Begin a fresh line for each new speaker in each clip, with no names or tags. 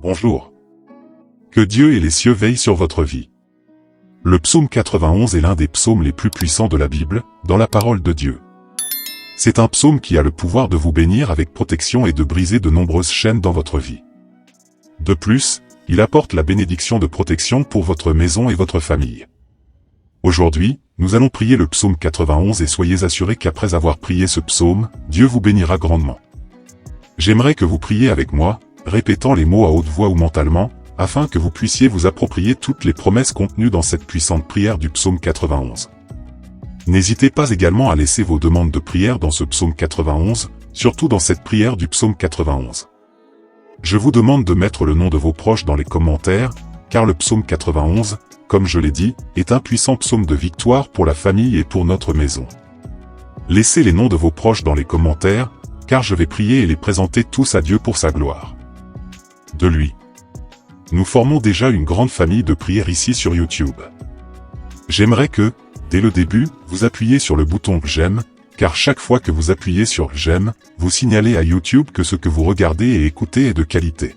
bonjour. Que Dieu et les cieux veillent sur votre vie. Le psaume 91 est l'un des psaumes les plus puissants de la Bible, dans la parole de Dieu. C'est un psaume qui a le pouvoir de vous bénir avec protection et de briser de nombreuses chaînes dans votre vie. De plus, il apporte la bénédiction de protection pour votre maison et votre famille. Aujourd'hui, nous allons prier le psaume 91 et soyez assurés qu'après avoir prié ce psaume, Dieu vous bénira grandement. J'aimerais que vous priez avec moi, répétant les mots à haute voix ou mentalement, afin que vous puissiez vous approprier toutes les promesses contenues dans cette puissante prière du psaume 91. N'hésitez pas également à laisser vos demandes de prière dans ce psaume 91, surtout dans cette prière du psaume 91. Je vous demande de mettre le nom de vos proches dans les commentaires, car le psaume 91, comme je l'ai dit, est un puissant psaume de victoire pour la famille et pour notre maison. Laissez les noms de vos proches dans les commentaires, car je vais prier et les présenter tous à Dieu pour sa gloire. De lui. Nous formons déjà une grande famille de prières ici sur YouTube. J'aimerais que, dès le début, vous appuyiez sur le bouton « J'aime », car chaque fois que vous appuyez sur « J'aime », vous signalez à YouTube que ce que vous regardez et écoutez est de qualité.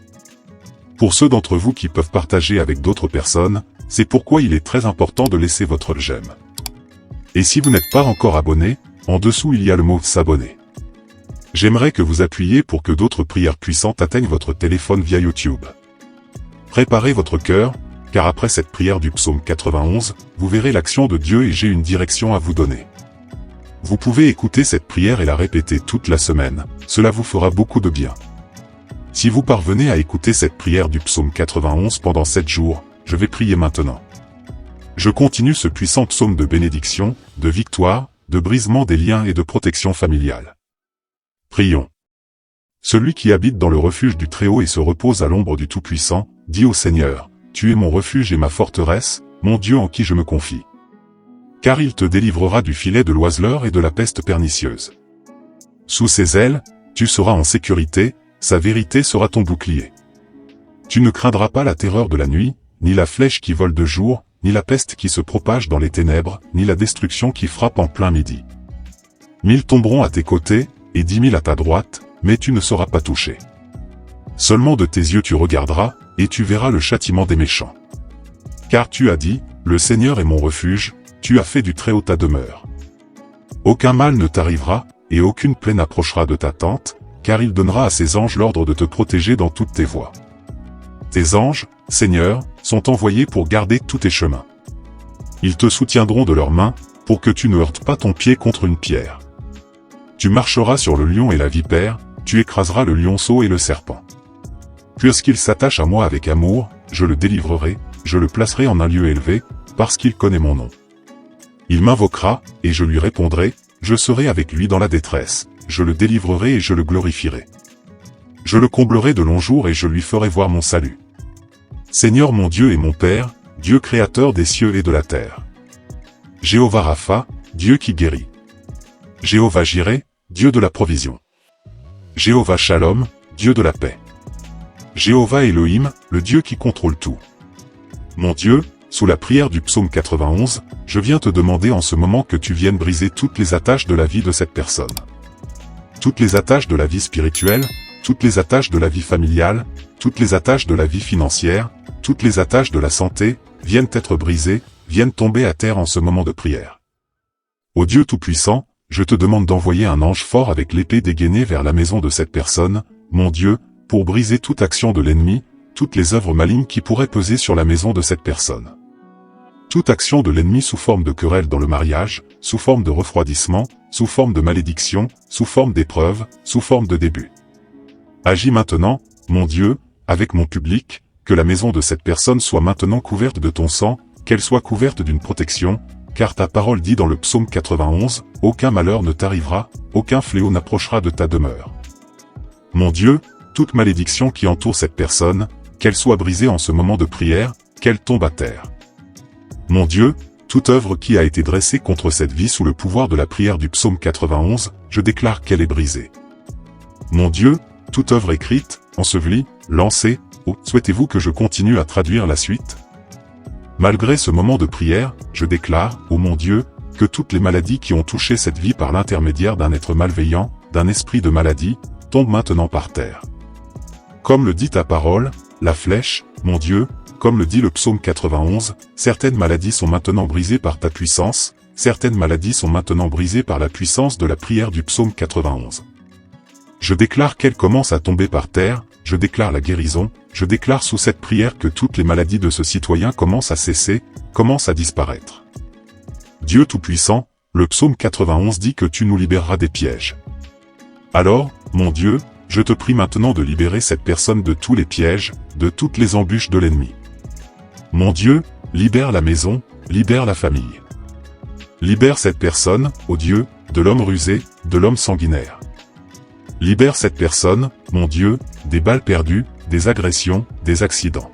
Pour ceux d'entre vous qui peuvent partager avec d'autres personnes, c'est pourquoi il est très important de laisser votre « J'aime ». Et si vous n'êtes pas encore abonné, en dessous il y a le mot « S'abonner ». J'aimerais que vous appuyiez pour que d'autres prières puissantes atteignent votre téléphone via YouTube. Préparez votre cœur, car après cette prière du psaume 91, vous verrez l'action de Dieu et j'ai une direction à vous donner. Vous pouvez écouter cette prière et la répéter toute la semaine, cela vous fera beaucoup de bien. Si vous parvenez à écouter cette prière du psaume 91 pendant 7 jours, je vais prier maintenant. Je continue ce puissant psaume de bénédiction, de victoire, de brisement des liens et de protection familiale. Prions. Celui qui habite dans le refuge du Très-Haut et se repose à l'ombre du Tout-Puissant, dit au Seigneur, tu es mon refuge et ma forteresse, mon Dieu en qui je me confie. Car il te délivrera du filet de l'oiseleur et de la peste pernicieuse. Sous ses ailes, tu seras en sécurité, sa vérité sera ton bouclier. Tu ne craindras pas la terreur de la nuit, ni la flèche qui vole de jour, ni la peste qui se propage dans les ténèbres, ni la destruction qui frappe en plein midi. 1000 tomberont à tes côtés, et 10 000 à ta droite, mais tu ne seras pas touché. Seulement de tes yeux tu regarderas, et tu verras le châtiment des méchants. Car tu as dit, le Seigneur est mon refuge, tu as fait du Très-Haut ta demeure. Aucun mal ne t'arrivera, et aucune plaie n'approchera de ta tente, car il donnera à ses anges l'ordre de te protéger dans toutes tes voies. Tes anges, Seigneur, sont envoyés pour garder tous tes chemins. Ils te soutiendront de leurs mains, pour que tu ne heurtes pas ton pied contre une pierre. Tu marcheras sur le lion et la vipère, tu écraseras le lionceau et le serpent. Puisqu'il s'attache à moi avec amour, je le délivrerai, je le placerai en un lieu élevé, parce qu'il connaît mon nom. Il m'invoquera, et je lui répondrai, je serai avec lui dans la détresse, je le délivrerai et je le glorifierai. Je le comblerai de longs jours et je lui ferai voir mon salut. Seigneur mon Dieu et mon Père, Dieu créateur des cieux et de la terre. Jéhovah Rapha, Dieu qui guérit. Jéhovah Jireh, Dieu de la provision. Jéhovah Shalom, Dieu de la paix. Jéhovah Elohim, le Dieu qui contrôle tout. Mon Dieu, sous la prière du psaume 91, je viens te demander en ce moment que tu viennes briser toutes les attaches de la vie de cette personne. Toutes les attaches de la vie spirituelle, toutes les attaches de la vie familiale, toutes les attaches de la vie financière, toutes les attaches de la santé, viennent être brisées, viennent tomber à terre en ce moment de prière. Ô Dieu Tout-Puissant, je te demande d'envoyer un ange fort avec l'épée dégainée vers la maison de cette personne, mon Dieu, pour briser toute action de l'ennemi, toutes les œuvres malignes qui pourraient peser sur la maison de cette personne. Toute action de l'ennemi sous forme de querelle dans le mariage, sous forme de refroidissement, sous forme de malédiction, sous forme d'épreuve, sous forme de début. Agis maintenant, mon Dieu, avec mon public, que la maison de cette personne soit maintenant couverte de ton sang, qu'elle soit couverte d'une protection, car ta parole dit dans le psaume 91, « Aucun malheur ne t'arrivera, aucun fléau n'approchera de ta demeure. » Mon Dieu, toute malédiction qui entoure cette personne, qu'elle soit brisée en ce moment de prière, qu'elle tombe à terre. Mon Dieu, toute œuvre qui a été dressée contre cette vie sous le pouvoir de la prière du psaume 91, je déclare qu'elle est brisée. Mon Dieu, toute œuvre écrite, ensevelie, lancée, souhaitez-vous que je continue à traduire la suite ? Malgré ce moment de prière, je déclare, ô mon Dieu, que toutes les maladies qui ont touché cette vie par l'intermédiaire d'un être malveillant, d'un esprit de maladie, tombent maintenant par terre. Comme le dit ta parole, la flèche, mon Dieu, comme le dit le psaume 91, certaines maladies sont maintenant brisées par ta puissance, certaines maladies sont maintenant brisées par la puissance de la prière du psaume 91. Je déclare qu'elle commence à tomber par terre, je déclare la guérison, je déclare sous cette prière que toutes les maladies de ce citoyen commencent à cesser, commencent à disparaître. Dieu Tout-Puissant, le psaume 91 dit que tu nous libéreras des pièges. Alors, mon Dieu, je te prie maintenant de libérer cette personne de tous les pièges, de toutes les embûches de l'ennemi. Mon Dieu, libère la maison, libère la famille. Libère cette personne, ô Dieu, de l'homme rusé, de l'homme sanguinaire. Libère cette personne, mon Dieu, des balles perdues, des agressions, des accidents.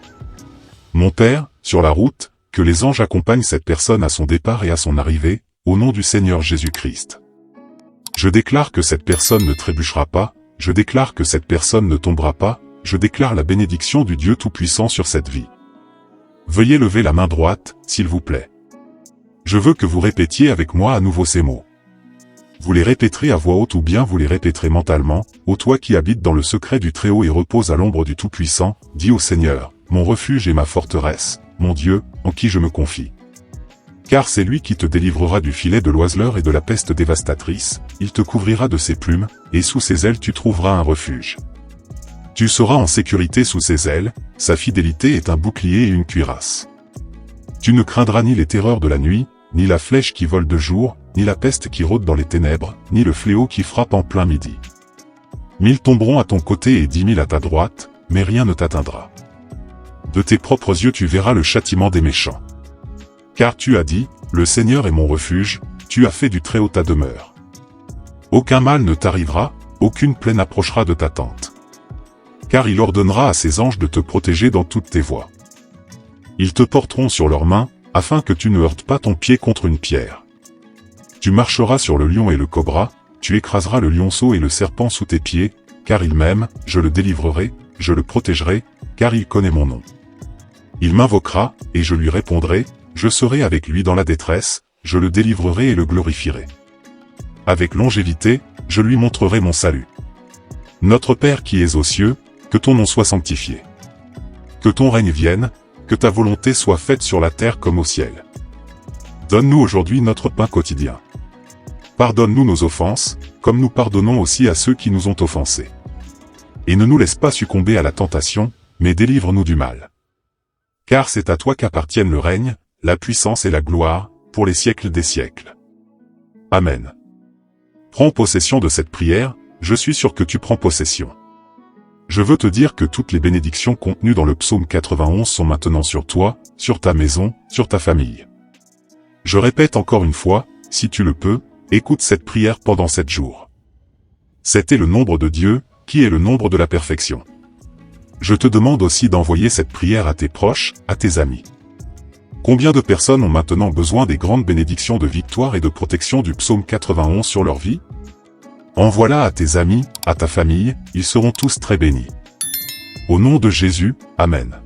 Mon Père, sur la route, que les anges accompagnent cette personne à son départ et à son arrivée, au nom du Seigneur Jésus-Christ. Je déclare que cette personne ne trébuchera pas, je déclare que cette personne ne tombera pas, je déclare la bénédiction du Dieu Tout-Puissant sur cette vie. Veuillez lever la main droite, s'il vous plaît. Je veux que vous répétiez avec moi à nouveau ces mots. Vous les répéterez à voix haute ou bien vous les répéterez mentalement, ô toi qui habites dans le secret du Très-Haut et repose à l'ombre du Tout-Puissant, dis au Seigneur, mon refuge et ma forteresse, mon Dieu, en qui je me confie. Car c'est lui qui te délivrera du filet de l'oiseleur et de la peste dévastatrice, il te couvrira de ses plumes, et sous ses ailes tu trouveras un refuge. Tu seras en sécurité sous ses ailes, sa fidélité est un bouclier et une cuirasse. Tu ne craindras ni les terreurs de la nuit, ni la flèche qui vole de jour, ni la peste qui rôde dans les ténèbres, ni le fléau qui frappe en plein midi. 1000 tomberont à ton côté et 10 000 à ta droite, mais rien ne t'atteindra. De tes propres yeux tu verras le châtiment des méchants. Car tu as dit, le Seigneur est mon refuge, tu as fait du Très-Haut ta demeure. Aucun mal ne t'arrivera, aucune plaie n'approchera de ta tente. Car il ordonnera à ses anges de te protéger dans toutes tes voies. Ils te porteront sur leurs mains, afin que tu ne heurtes pas ton pied contre une pierre. Tu marcheras sur le lion et le cobra, tu écraseras le lionceau et le serpent sous tes pieds, car il m'aime, je le délivrerai, je le protégerai, car il connaît mon nom. Il m'invoquera, et je lui répondrai, je serai avec lui dans la détresse, je le délivrerai et le glorifierai. Avec longévité, je lui montrerai mon salut. Notre Père qui es aux cieux, que ton nom soit sanctifié. Que ton règne vienne, que ta volonté soit faite sur la terre comme au ciel. Donne-nous aujourd'hui notre pain quotidien. Pardonne-nous nos offenses, comme nous pardonnons aussi à ceux qui nous ont offensés. Et ne nous laisse pas succomber à la tentation, mais délivre-nous du mal. Car c'est à toi qu'appartiennent le règne, la puissance et la gloire, pour les siècles des siècles. Amen. Prends possession de cette prière, je suis sûr que tu prends possession. Je veux te dire que toutes les bénédictions contenues dans le psaume 91 sont maintenant sur toi, sur ta maison, sur ta famille. Je répète encore une fois, si tu le peux, écoute cette prière pendant 7 jours. 7 est le nombre de Dieu, qui est le nombre de la perfection. Je te demande aussi d'envoyer cette prière à tes proches, à tes amis. Combien de personnes ont maintenant besoin des grandes bénédictions de victoire et de protection du psaume 91 sur leur vie? Envoie-la à tes amis, à ta famille, ils seront tous très bénis. Au nom de Jésus, Amen.